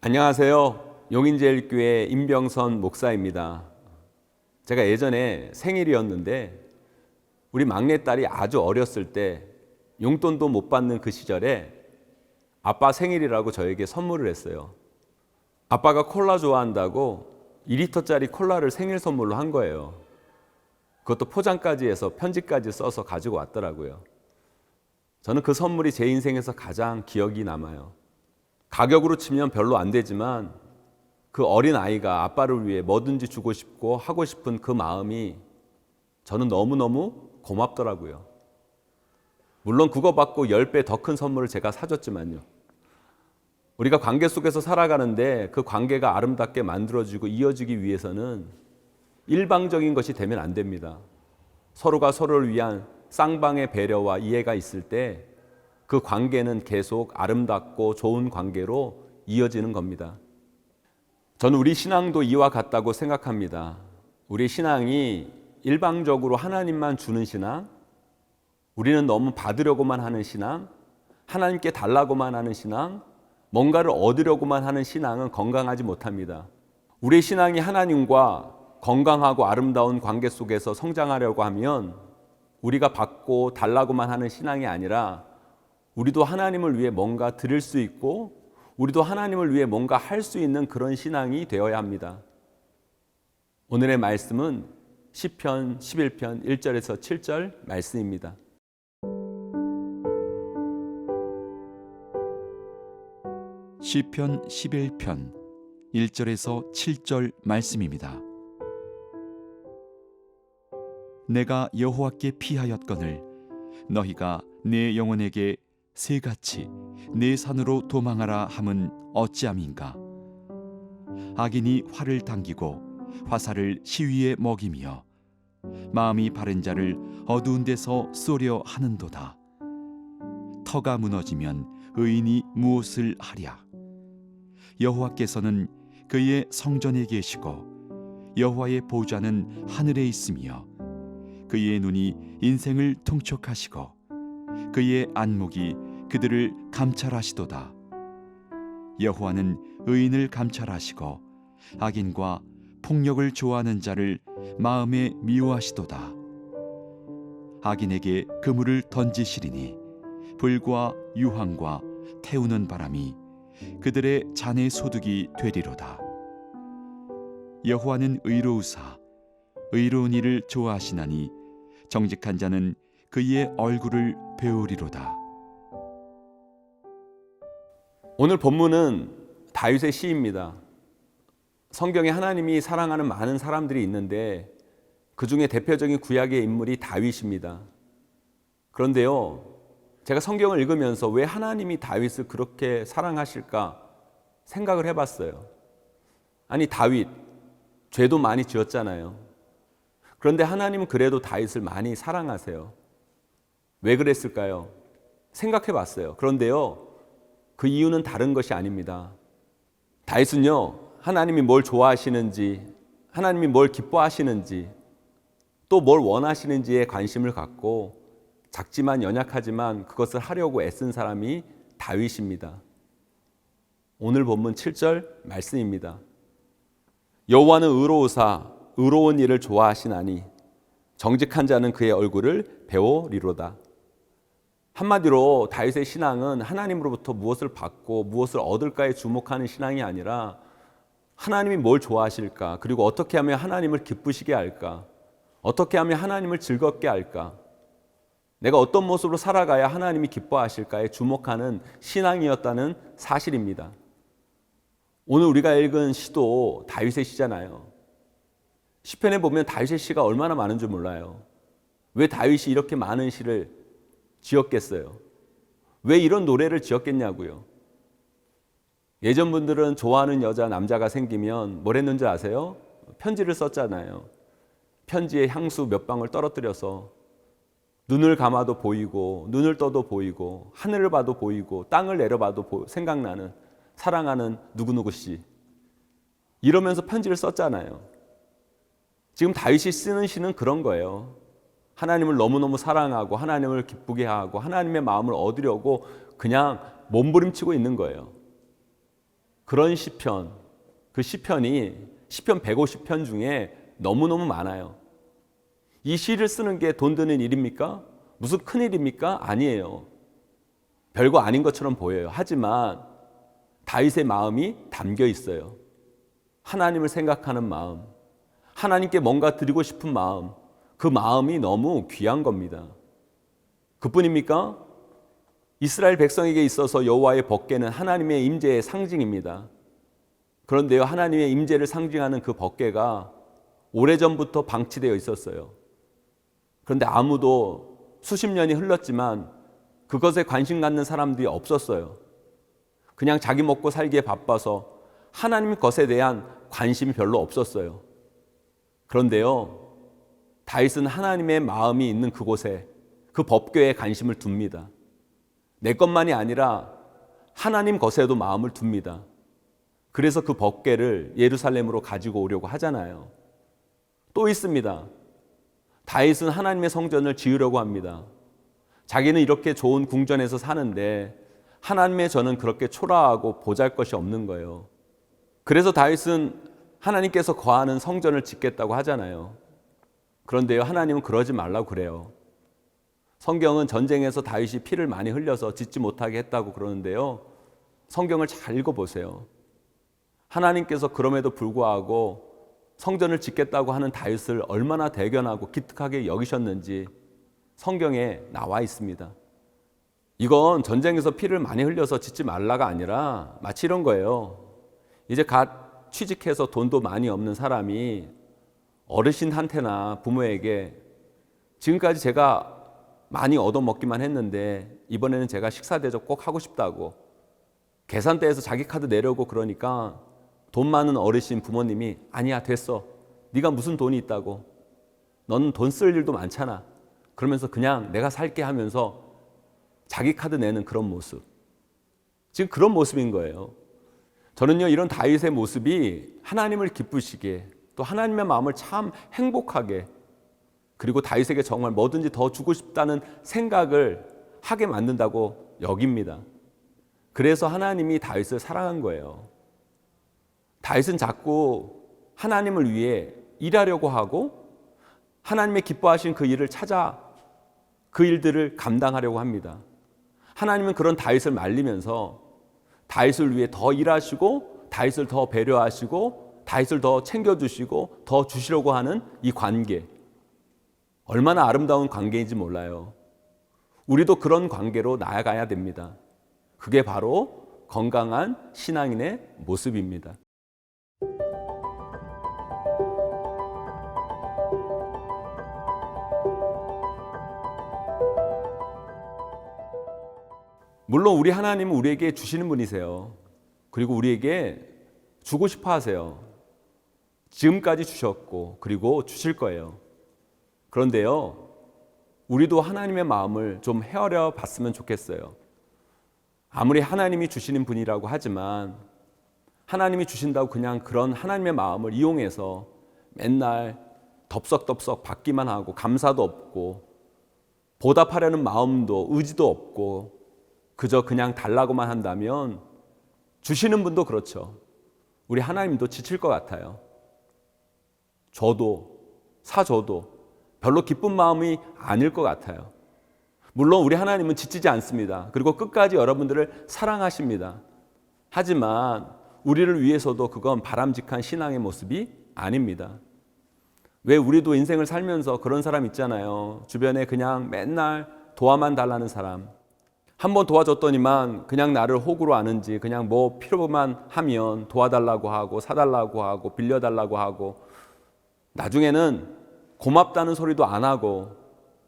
안녕하세요. 용인제일교회 임병선 목사입니다. 제가 예전에 생일이었는데 우리 막내딸이 아주 어렸을 때 용돈도 못 받는 그 시절에 아빠 생일이라고 저에게 선물을 했어요. 아빠가 콜라 좋아한다고 2리터짜리 콜라를 생일 선물로 한 거예요. 그것도 포장까지 해서 편지까지 써서 가지고 왔더라고요. 저는 그 선물이 제 인생에서 가장 기억이 남아요. 가격으로 치면 별로 안 되지만 그 어린 아이가 아빠를 위해 뭐든지 주고 싶고 하고 싶은 그 마음이 저는 너무너무 고맙더라고요. 물론 그거 받고 10배 더 큰 선물을 제가 사줬지만요. 우리가 관계 속에서 살아가는데 그 관계가 아름답게 만들어지고 이어지기 위해서는 일방적인 것이 되면 안 됩니다. 서로가 서로를 위한 쌍방의 배려와 이해가 있을 때 그 관계는 계속 아름답고 좋은 관계로 이어지는 겁니다. 저는 우리 신앙도 이와 같다고 생각합니다. 우리 신앙이 일방적으로 하나님만 주는 신앙, 우리는 너무 받으려고만 하는 신앙, 하나님께 달라고만 하는 신앙, 뭔가를 얻으려고만 하는 신앙은 건강하지 못합니다. 우리의 신앙이 하나님과 건강하고 아름다운 관계 속에서 성장하려고 하면 우리가 받고 달라고만 하는 신앙이 아니라 우리도 하나님을 위해 뭔가 드릴 수 있고 우리도 하나님을 위해 뭔가 할 수 있는 그런 신앙이 되어야 합니다. 오늘의 말씀은 시편 11편 1절에서 7절 말씀입니다. 시편 11편 1절에서 7절 말씀입니다. 내가 여호와께 피하였거늘 너희가 내 영혼에게 새같이 내 산으로 도망하라 함은 어찌함인가. 악인이 활을 당기고 화살을 시위에 먹이며 마음이 바른 자를 어두운 데서 쏘려 하는도다. 터가 무너지면 의인이 무엇을 하랴. 여호와께서는 그의 성전에 계시고 여호와의 보좌는 하늘에 있으며 그의 눈이 인생을 통촉하시고 그의 안목이 그들을 감찰하시도다. 여호와는 의인을 감찰하시고 악인과 폭력을 좋아하는 자를 마음에 미워하시도다. 악인에게 그물을 던지시리니 불과 유황과 태우는 바람이 그들의 잔의 소득이 되리로다. 여호와는 의로우사 의로운 일을 좋아하시나니 정직한 자는 그의 얼굴을 배우리로다. 오늘 본문은 다윗의 시입니다. 성경에 하나님이 사랑하는 많은 사람들이 있는데 그 중에 대표적인 구약의 인물이 다윗입니다. 그런데요, 제가 성경을 읽으면서 왜 하나님이 다윗을 그렇게 사랑하실까 생각을 해봤어요. 아니, 다윗 죄도 많이 지었잖아요. 그런데 하나님은 그래도 다윗을 많이 사랑하세요. 왜 그랬을까요? 생각해봤어요. 그런데요, 그 이유는 다른 것이 아닙니다. 다윗은요, 하나님이 뭘 좋아하시는지, 하나님이 뭘 기뻐하시는지, 또 뭘 원하시는지에 관심을 갖고 작지만 연약하지만 그것을 하려고 애쓴 사람이 다윗입니다. 오늘 본문 7절 말씀입니다. 여호와는 의로우사 의로운 일을 좋아하시나니 정직한 자는 그의 얼굴을 배우리로다. 한마디로 다윗의 신앙은 하나님으로부터 무엇을 받고 무엇을 얻을까에 주목하는 신앙이 아니라 하나님이 뭘 좋아하실까, 그리고 어떻게 하면 하나님을 기쁘시게 할까, 어떻게 하면 하나님을 즐겁게 할까, 내가 어떤 모습으로 살아가야 하나님이 기뻐하실까에 주목하는 신앙이었다는 사실입니다. 오늘 우리가 읽은 시도 다윗의 시잖아요. 시편에 보면 다윗의 시가 얼마나 많은 줄 몰라요. 왜 다윗이 이렇게 많은 시를 지었겠어요? 왜 이런 노래를 지었겠냐고요. 예전 분들은 좋아하는 여자, 남자가 생기면 뭘 했는지 아세요? 편지를 썼잖아요. 편지에 향수 몇 방울 떨어뜨려서 눈을 감아도 보이고 눈을 떠도 보이고 하늘을 봐도 보이고 땅을 내려봐도 생각나는 사랑하는 누구누구 씨, 이러면서 편지를 썼잖아요. 지금 다윗이 쓰는 시는 그런 거예요. 하나님을 너무너무 사랑하고 하나님을 기쁘게 하고 하나님의 마음을 얻으려고 그냥 몸부림치고 있는 거예요. 그런 시편, 그 시편이 시편 150편 중에 너무너무 많아요. 이 시를 쓰는 게 돈 드는 일입니까? 무슨 큰일입니까? 아니에요. 별거 아닌 것처럼 보여요. 하지만 다윗의 마음이 담겨 있어요. 하나님을 생각하는 마음, 하나님께 뭔가 드리고 싶은 마음, 그 마음이 너무 귀한 겁니다. 그뿐입니까? 이스라엘 백성에게 있어서 여호와의 법궤는 하나님의 임재의 상징입니다. 그런데요, 하나님의 임재를 상징하는 그 법궤가 오래전부터 방치되어 있었어요. 그런데 아무도 수십 년이 흘렀지만 그것에 관심 갖는 사람들이 없었어요. 그냥 자기 먹고 살기에 바빠서 하나님 것에 대한 관심이 별로 없었어요. 그런데요, 다윗은 하나님의 마음이 있는 그곳에 그 법궤에 관심을 둡니다. 내 것만이 아니라 하나님 것에도 마음을 둡니다. 그래서 그 법궤를 예루살렘으로 가지고 오려고 하잖아요. 또 있습니다. 다윗은 하나님의 성전을 지으려고 합니다. 자기는 이렇게 좋은 궁전에서 사는데 하나님의 전은 그렇게 초라하고 보잘것이 없는 거예요. 그래서 다윗은 하나님께서 거하는 성전을 짓겠다고 하잖아요. 그런데요, 하나님은 그러지 말라고 그래요. 성경은 전쟁에서 다윗이 피를 많이 흘려서 짓지 못하게 했다고 그러는데요, 성경을 잘 읽어보세요. 하나님께서 그럼에도 불구하고 성전을 짓겠다고 하는 다윗을 얼마나 대견하고 기특하게 여기셨는지 성경에 나와 있습니다. 이건 전쟁에서 피를 많이 흘려서 짓지 말라가 아니라 마치 이런 거예요. 이제 갓 취직해서 돈도 많이 없는 사람이 어르신한테나 부모에게 지금까지 제가 많이 얻어먹기만 했는데 이번에는 제가 식사 대접 꼭 하고 싶다고 계산대에서 자기 카드 내려고 그러니까 돈 많은 어르신 부모님이 아니야 됐어, 네가 무슨 돈이 있다고, 너는 돈 쓸 일도 많잖아, 그러면서 그냥 내가 살게 하면서 자기 카드 내는 그런 모습, 지금 그런 모습인 거예요. 저는요, 이런 다윗의 모습이 하나님을 기쁘시게, 또 하나님의 마음을 참 행복하게, 그리고 다윗에게 정말 뭐든지 더 주고 싶다는 생각을 하게 만든다고 여깁니다. 그래서 하나님이 다윗을 사랑한 거예요. 다윗은 자꾸 하나님을 위해 일하려고 하고 하나님의 기뻐하신 그 일을 찾아 그 일들을 감당하려고 합니다. 하나님은 그런 다윗을 말리면서 다윗을 위해 더 일하시고 다윗을 더 배려하시고 다윗을 더 챙겨주시고 더 주시려고 하는 이 관계, 얼마나 아름다운 관계인지 몰라요. 우리도 그런 관계로 나아가야 됩니다. 그게 바로 건강한 신앙인의 모습입니다. 물론 우리 하나님은 우리에게 주시는 분이세요. 그리고 우리에게 주고 싶어 하세요. 지금까지 주셨고 그리고 주실 거예요. 그런데요, 우리도 하나님의 마음을 좀 헤아려 봤으면 좋겠어요. 아무리 하나님이 주시는 분이라고 하지만 하나님이 주신다고 그냥 그런 하나님의 마음을 이용해서 맨날 덥석덥석 받기만 하고 감사도 없고 보답하려는 마음도 의지도 없고 그저 그냥 달라고만 한다면 주시는 분도 그렇죠. 우리 하나님도 지칠 것 같아요. 사줘도 별로 기쁜 마음이 아닐 것 같아요. 물론 우리 하나님은 지치지 않습니다. 그리고 끝까지 여러분들을 사랑하십니다. 하지만 우리를 위해서도 그건 바람직한 신앙의 모습이 아닙니다. 왜 우리도 인생을 살면서 그런 사람 있잖아요. 주변에 그냥 맨날 도와만 달라는 사람. 한번 도와줬더니만 그냥 나를 호구로 아는지 그냥 뭐 필요만 하면 도와달라고 하고 사달라고 하고 빌려달라고 하고 나중에는 고맙다는 소리도 안 하고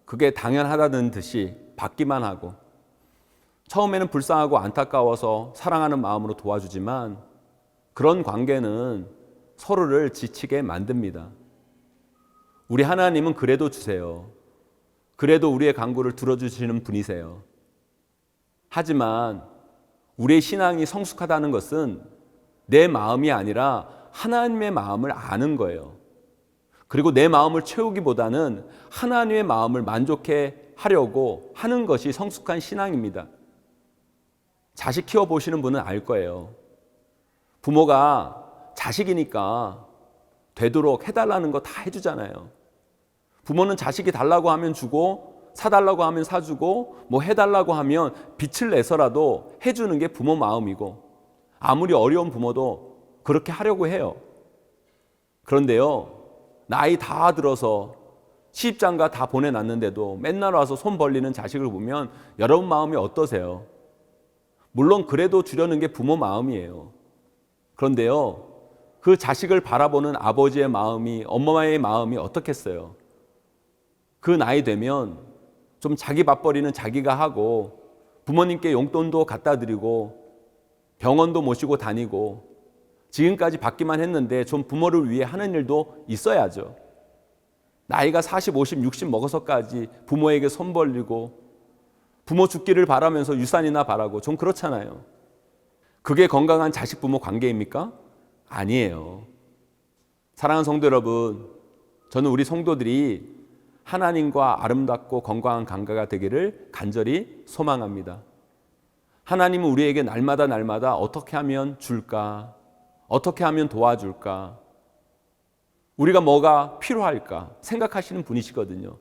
그게 당연하다는 듯이 받기만 하고 처음에는 불쌍하고 안타까워서 사랑하는 마음으로 도와주지만 그런 관계는 서로를 지치게 만듭니다. 우리 하나님은 그래도 주세요. 그래도 우리의 간구를 들어주시는 분이세요. 하지만 우리의 신앙이 성숙하다는 것은 내 마음이 아니라 하나님의 마음을 아는 거예요. 그리고 내 마음을 채우기보다는 하나님의 마음을 만족해 하려고 하는 것이 성숙한 신앙입니다. 자식 키워보시는 분은 알 거예요. 부모가 자식이니까 되도록 해달라는 거 다 해주잖아요. 부모는 자식이 달라고 하면 주고, 사달라고 하면 사주고, 뭐 해달라고 하면 빚을 내서라도 해주는 게 부모 마음이고, 아무리 어려운 부모도 그렇게 하려고 해요. 그런데요, 나이 다 들어서 시집장가 다 보내놨는데도 맨날 와서 손 벌리는 자식을 보면 여러분 마음이 어떠세요? 물론 그래도 주려는 게 부모 마음이에요. 그런데요, 그 자식을 바라보는 아버지의 마음이, 엄마의 마음이 어떻겠어요? 그 나이 되면 좀 자기 밥벌이는 자기가 하고, 부모님께 용돈도 갖다 드리고, 병원도 모시고 다니고, 지금까지 받기만 했는데 좀 부모를 위해 하는 일도 있어야죠. 나이가 40, 50, 60 먹어서까지 부모에게 손 벌리고 부모 죽기를 바라면서 유산이나 바라고, 좀 그렇잖아요. 그게 건강한 자식 부모 관계입니까? 아니에요. 사랑하는 성도 여러분, 저는 우리 성도들이 하나님과 아름답고 건강한 관계가 되기를 간절히 소망합니다. 하나님은 우리에게 날마다 어떻게 하면 줄까? 어떻게 하면 도와줄까? 우리가 뭐가 필요할까? 생각하시는 분이시거든요.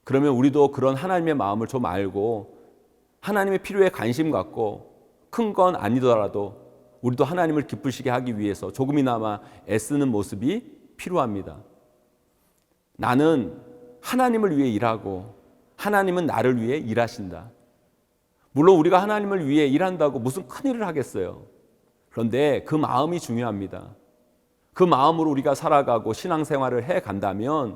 그러면 우리도 그런 하나님의 마음을 좀 알고 하나님의 필요에 관심 갖고, 큰 건 아니더라도 우리도 하나님을 기쁘시게 하기 위해서 조금이나마 애쓰는 모습이 필요합니다. 나는 하나님을 위해 일하고 하나님은 나를 위해 일하신다. 물론 우리가 하나님을 위해 일한다고 무슨 큰일을 하겠어요. 그런데 그 마음이 중요합니다. 그 마음으로 우리가 살아가고 신앙생활을 해간다면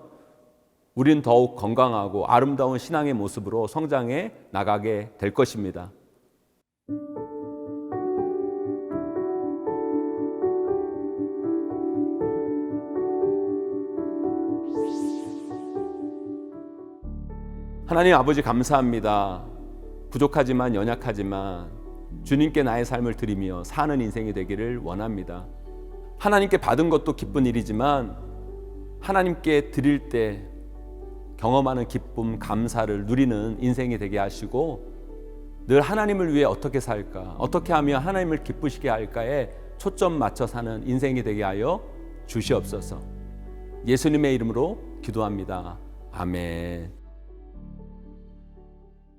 우리는 더욱 건강하고 아름다운 신앙의 모습으로 성장해 나가게 될 것입니다. 하나님 아버지 감사합니다. 부족하지만 연약하지만 주님께 나의 삶을 드리며 사는 인생이 되기를 원합니다. 하나님께 받은 것도 기쁜 일이지만 하나님께 드릴 때 경험하는 기쁨, 감사를 누리는 인생이 되게 하시고, 늘 하나님을 위해 어떻게 살까, 어떻게 하면 하나님을 기쁘시게 할까에 초점 맞춰 사는 인생이 되게 하여 주시옵소서. 예수님의 이름으로 기도합니다. 아멘.